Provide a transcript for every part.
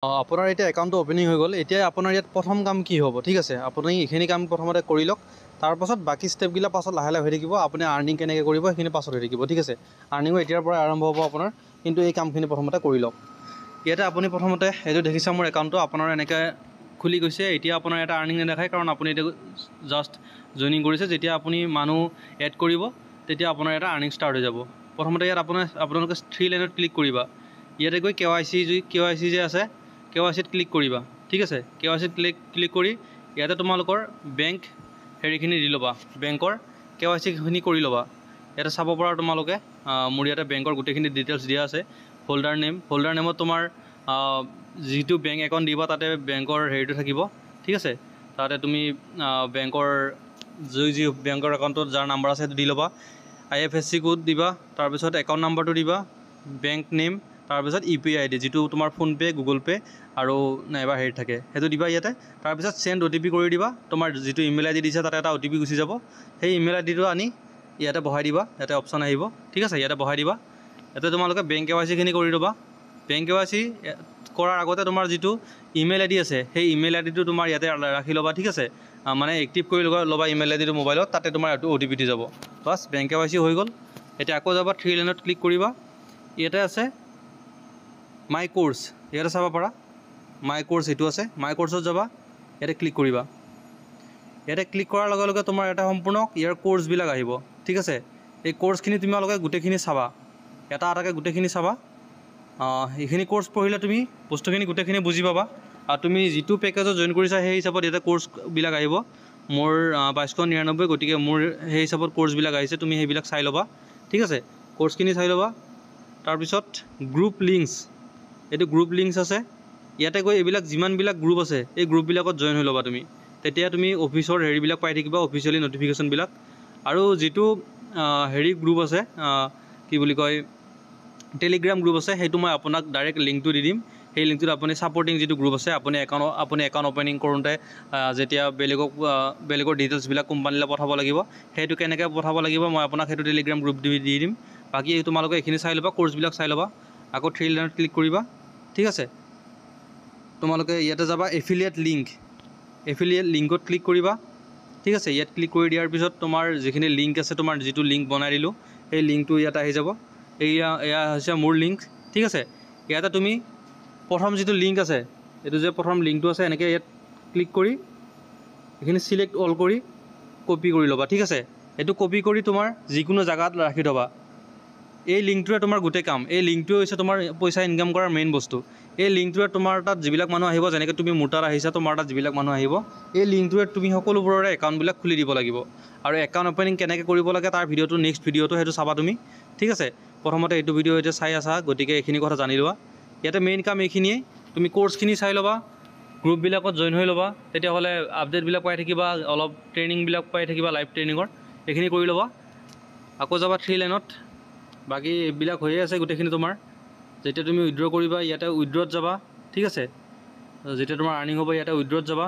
আপোনাৰ এতিয়া একাউণ্টটো অপেনিং হৈ গ'ল। এতিয়া আপোনাৰ ইয়াত প্ৰথম কাম কি হ'ব, ঠিক আছে। আপুনি এইখিনি কাম প্ৰথমতে কৰি লওক, তাৰপাছত বাকী ষ্টেপবিলাক পাছত লাহে লাহে হৈ থাকিব। আপুনি আৰ্নিং কেনেকৈ কৰিব সেইখিনি পাছত হৈ থাকিব, ঠিক আছে। আৰ্নিঙো এতিয়াৰ পৰাই আৰম্ভ হ'ব আপোনাৰ, কিন্তু এই কামখিনি প্ৰথমতে কৰি লওক। ইয়াতে আপুনি প্ৰথমতে এইটো দেখিছে মোৰ একাউণ্টটো আপোনাৰ এনেকৈ খুলি গৈছে। এতিয়া আপোনাৰ এটা আৰ্নিং নেদেখায়, কাৰণ আপুনি এতিয়া জাষ্ট জইনিং কৰিছে। যেতিয়া আপুনি মানুহ এড কৰিব তেতিয়া আপোনাৰ এটা আৰ্নিং ষ্টাৰ্ট হৈ যাব। প্ৰথমতে ইয়াত আপোনালোকে 3 লাইনত ক্লিক কৰিবা। ইয়াতে গৈ KYC যে আছে, KYCত ক্লিক কৰিবা, ঠিক আছে। KYCত ক্লিক কৰি ইয়াতে তোমালোকৰ বেংক হেৰিখিনি দি ল'বা, বেংকৰ KYCখিনি কৰি ল'বা। ইয়াতে চাব পৰা তোমালোকে মোৰ ইয়াতে বেংকৰ গোটেইখিনি ডিটেইলছ দিয়া আছে। হোল্ডাৰ নেমত তোমাৰ যিটো বেংক একাউণ্ট দিবা তাতে বেংকৰ হেৰিটো থাকিব, ঠিক আছে। তাতে তুমি বেংকৰ যি বেংকৰ একাউণ্টত যাৰ নাম্বাৰ আছে সেইটো দি ল'বা। IFSC কোড দিবা, তাৰপিছত একাউণ্ট নাম্বাৰটো দিবা, বেংক নেম, তাৰপিছত UPI ID যিটো তোমাৰ ফোনপে, গুগল পে আৰু নাইবা হেৰি থাকে সেইটো দিবা ইয়াতে। তাৰপিছত চেণ্ড OTP কৰি দিবা। তোমাৰ যিটো ইমেইল ID দিছে তাতে এটা OTP গুচি যাব। সেই ইমেইল IDটো আনি ইয়াতে বহাই দিবা, ইয়াতে অপশ্যন আহিব, ঠিক আছে। ইয়াতে বহাই দিবা। ইয়াতে তোমালোকে বেংক KYCখিনি কৰি ল'বা। বেংক KYC কৰাৰ আগতে তোমাৰ যিটো ইমেইল ID আছে সেই ইমেইল IDটো তোমাৰ ইয়াতে ৰাখি ল'বা, ঠিক আছে। মানে এক্টিভ কৰি ল'বা ইমেইল IDটো মোবাইলত, তাতে তোমাৰ এইটো OTP দি যাব। বাছ বেংক KYC হৈ গ'ল। এতিয়া আকৌ যাবা 3 লাইনত ক্লিক কৰিবা। ইয়াতে আছে মাই কোৰ্ছ, ইয়াতে চাব পাৰা মাই কোৰ্ছ এইটো আছে। মাই কোৰ্ছত যাবা, ইয়াতে ক্লিক কৰিবা। ইয়াতে ক্লিক কৰাৰ লগে লগে তোমাৰ এটা সম্পূৰ্ণ ইয়াৰ কোৰ্ছবিলাক আহিব, ঠিক আছে। এই কোৰ্ছখিনি তোমালোকে গোটেইখিনি চাবা, এটা এটাকৈ গোটেইখিনি চাবা। এইখিনি কোৰ্ছ পঢ়িলে তুমি বস্তুখিনি গোটেইখিনি বুজি পাবা। আৰু তুমি যিটো পেকেজত জইন কৰিছা সেই হিচাপত ইয়াতে কোৰ্ছবিলাক আহিব। মোৰ 2299, গতিকে মোৰ সেই হিচাপত কোৰ্ছবিলাক আহিছে, তুমি সেইবিলাক চাই ল'বা, ঠিক আছে। কোৰ্ছখিনি চাই ল'বা। তাৰপিছত গ্ৰুপ লিংকছ, এইটো গ্ৰুপ লিংকছ আছে। ইয়াতে গৈ এইবিলাক যিমানবিলাক গ্ৰুপ আছে এই গ্ৰুপবিলাকত জইন হৈ ল'বা তুমি। তেতিয়া তুমি অফিচৰ হেৰিবিলাক পাই থাকিবা, অফিচিয়েলি নটিফিকেশ্যনবিলাক। আৰু যিটো হেৰি গ্ৰুপ আছে, কি বুলি কয়, টেলিগ্ৰাম গ্ৰুপ আছে, সেইটো মই আপোনাক ডাইৰেক্ট লিংকটো দি দিম। সেই লিংকটোত আপুনি ছাপৰ্টিং যিটো গ্ৰুপ আছে, আপুনি একাউণ্ট অপেনিং কৰোঁতে যেতিয়া বেলেগৰ ডিটেইলছবিলাক কোম্পানীলৈ পঠাব লাগিব, সেইটো কেনেকৈ পঠাব লাগিব মই আপোনাক সেইটো টেলিগ্ৰাম গ্ৰুপ দি দিম। বাকী তোমালোকে এইখিনি চাই ল'বা, কোৰ্ছবিলাক চাই ল'বা। আকৌ 3 লাইনত ক্লিক কৰিবা, ঠিক আছে। তোমালোকে ইয়াতে যাবা এফিলিয়েট লিংকত ক্লিক কৰিবা, ঠিক আছে। ইয়াত ক্লিক কৰি দিয়াৰ পিছত তোমাৰ যিখিনি লিংক আছে, তোমাৰ যিটো লিংক বনাই দিলোঁ সেই লিংকটো ইয়াতে আহি যাব। এয়া হৈছে মোৰ লিংক, ঠিক আছে। ইয়াতে তুমি প্ৰথম যিটো লিংক আছে, এইটো যে প্ৰথম লিংকটো আছে, এনেকৈ ইয়াত ক্লিক কৰি এইখিনি চিলেক্ট অল কৰি কপি কৰি ল'বা, ঠিক আছে। এইটো কপি কৰি তোমাৰ যিকোনো জেগাত ৰাখি থ'বা। এই লিংকটোৱে তোমাৰ গোটেই কাম। এই লিংকটোৱে হৈছে তোমাৰ পইচা ইনকাম কৰাৰ মেইন বস্তু। এই লিংকটোৱে তোমাৰ তাত যিবিলাক মানুহ আহিব, যেনেকৈ তুমি মোৰ তাত আহিছা, তোমাৰ তাত যিবিলাক মানুহ আহিব, এই লিংকটোৱে তুমি সকলোবোৰৰে একাউণ্টবিলাক খুলি দিব লাগিব। আৰু একাউণ্ট অপেনিং কেনেকৈ কৰিব লাগে তাৰ ভিডিঅ'টো নেক্সট ভিডিঅ'টো সেইটো চাবা তুমি, ঠিক আছে। প্ৰথমতে এইটো ভিডিঅ' এতিয়া চাই আছা, গতিকে এইখিনি কথা জানি লোৱা। ইয়াতে মেইন কাম এইখিনিয়ে। তুমি কোৰ্ছখিনি চাই ল'বা, গ্ৰুপবিলাকত জইন হৈ ল'বা, তেতিয়াহ'লে আপডেটবিলাক পাই থাকিবা, অলপ ট্ৰেইনিংবিলাক পাই থাকিবা, লাইভ ট্ৰেইনিঙৰ। এইখিনি কৰি ল'বা। আকৌ যাবা 3 লাইনত। বাকী এইবিলাক হৈয়ে আছে গোটেইখিনি তোমাৰ। যেতিয়া তুমি উইথড্ৰ কৰিবা ইয়াতে উইথড্ৰত যাবা, ঠিক আছে। যেতিয়া তোমাৰ আৰ্নিং হ'ব ইয়াতে উইথড্ৰত যাবা।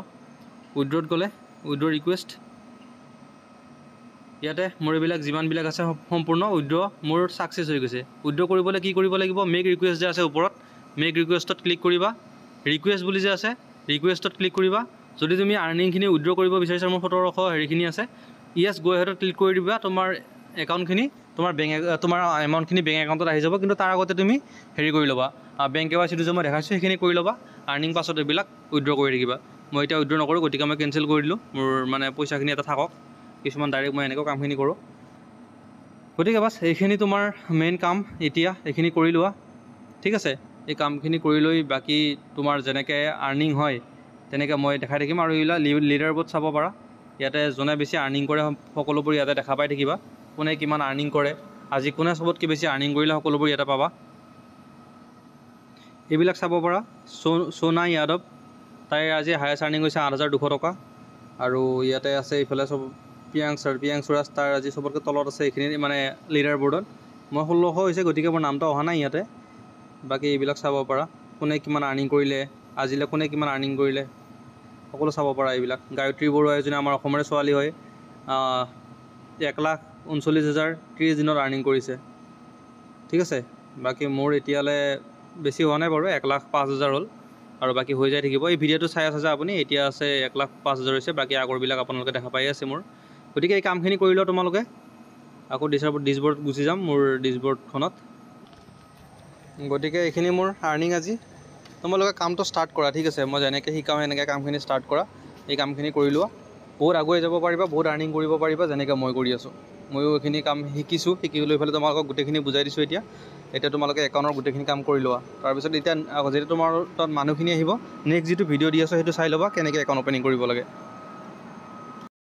উইথড্ৰত গ'লে উইথড্ৰ ৰিকুৱেষ্ট, ইয়াতে মোৰ এইবিলাক যিমানবিলাক আছে সম্পূৰ্ণ উইথড্ৰ মোৰ ছাকচেছ হৈ গৈছে। উইথড্ৰ কৰিবলৈ কি কৰিব লাগিব, মেক ৰিকুৱেষ্ট যে আছে ওপৰত, মেক ৰিকুৱেষ্টত ক্লিক কৰিবা। ৰিকুৱেষ্ট বুলি যে আছে, ৰিকুৱেষ্টত ক্লিক কৰিবা। যদি তুমি আৰ্নিংখিনি উইথড্ৰ কৰিব বিচাৰিছা, মোৰ 1700 হেৰিখিনি আছে, য়েছ গো এহেডত ক্লিক কৰি দিবা। তোমাৰ একাউণ্টখিনি তোমাৰ এমাউণ্টখিনি বেংক একাউণ্টত আহি যাব। কিন্তু তাৰ আগতে তুমি হেৰি কৰি ল'বা, বেংক KYCটো যে মই দেখাইছোঁ সেইখিনি কৰি ল'বা। আৰ্নিং পাছত এইবিলাক উইথড্ৰ কৰি থাকিবা। মই এতিয়া উইথড্ৰ নকৰোঁ, গতিকে মই কেঞ্চেল কৰি দিলোঁ। মোৰ মানে পইচাখিনি এটা থাকক। কিছুমান ডাইৰেক্ট মই এনেকৈ কামখিনি কৰোঁ, গতিকে বাছ এইখিনি তোমাৰ মেইন কাম। এতিয়া এইখিনি কৰি লোৱা, ঠিক আছে। এই কামখিনি কৰি লৈ বাকী তোমাৰ যেনেকৈ আৰ্নিং হয় তেনেকৈ মই দেখাই থাকিম। আৰু এইবিলাক লিডাৰ বোৰ্ড চাব পাৰা, ইয়াতে যোনে বেছি আৰ্নিং কৰে সকলোবোৰ ইয়াতে দেখা পাই থাকিবা। কোনে কিমান আৰ্নিং কৰে, আজি কোনে চবতকৈ বেছি আৰ্নিং কৰিলে সকলোবোৰ ইয়াতে পাবা। এইবিলাক চাব পাৰা। সোনা যাদৱ, তাই আজি হায়েষ্ট আৰ্নিং হৈছে 8200 টকা। আৰু ইয়াতে আছে এইফালে চব প্ৰিয়াংশ ৰাজ, তাৰ আজি চবতকৈ তলত আছে এইখিনি মানে লিডাৰ বোৰ্ডত। মই 1600 হৈছে, গতিকে মোৰ নামটো অহা নাই ইয়াতে। বাকী এইবিলাক চাব পাৰা, কোনে কিমান আৰ্নিং কৰিলে, আজিলৈ কোনে কিমান আৰ্নিং কৰিলে সকলো চাব পাৰা এইবিলাক। গায়ত্ৰী বৰুৱা এজনী আমাৰ অসমৰে ছোৱালী হয়, 1,39,000 30 দিনত আৰ্নিং কৰিছে, ঠিক আছে। বাকী মোৰ এতিয়ালৈ বেছি হোৱা নাই বাৰু, 1,05,000 হ'ল। আৰু বাকী হৈ যাই থাকিব। এই ভিডিঅ'টো চাই আছে যে আপুনি, এতিয়া আছে 1,05,000 হৈছে, বাকী আগৰবিলাক আপোনালোকে দেখা পাই আছে মোৰ। গতিকে এই কামখিনি কৰি লোৱা তোমালোকে। আকৌ ডিছবৰ্ড গুচি যাম মোৰ ডিছবৰ্ডখনত। গতিকে এইখিনি মোৰ আৰ্নিং আজি। তোমালোকে কামটো ষ্টাৰ্ট কৰা, ঠিক আছে। মই যেনেকৈ শিকাওঁ সেনেকৈ কামখিনি ষ্টাৰ্ট কৰা। এই কামখিনি কৰি লোৱা, বহুত আগুৱাই যাব পাৰিবা, বহুত আৰ্নিং কৰিব পাৰিবা, যেনেকৈ মই কৰি আছোঁ। ময়ো এইখিনি কাম শিকিছোঁ, শিকি লৈ পেলাই তোমালোকক গোটেইখিনি বুজাই দিছোঁ। এতিয়া তোমালোকে একাউণ্টৰ গোটেইখিনি কাম কৰি লোৱা। তাৰপিছত এতিয়া যেতিয়া তোমাৰ তাত মানুহখিনি আহিব, নেক্সট যিটো ভিডিঅ' দি আছোঁ সেইটো চাই ল'বা কেনেকৈ একাউণ্ট অ'পেনিং কৰিব লাগে।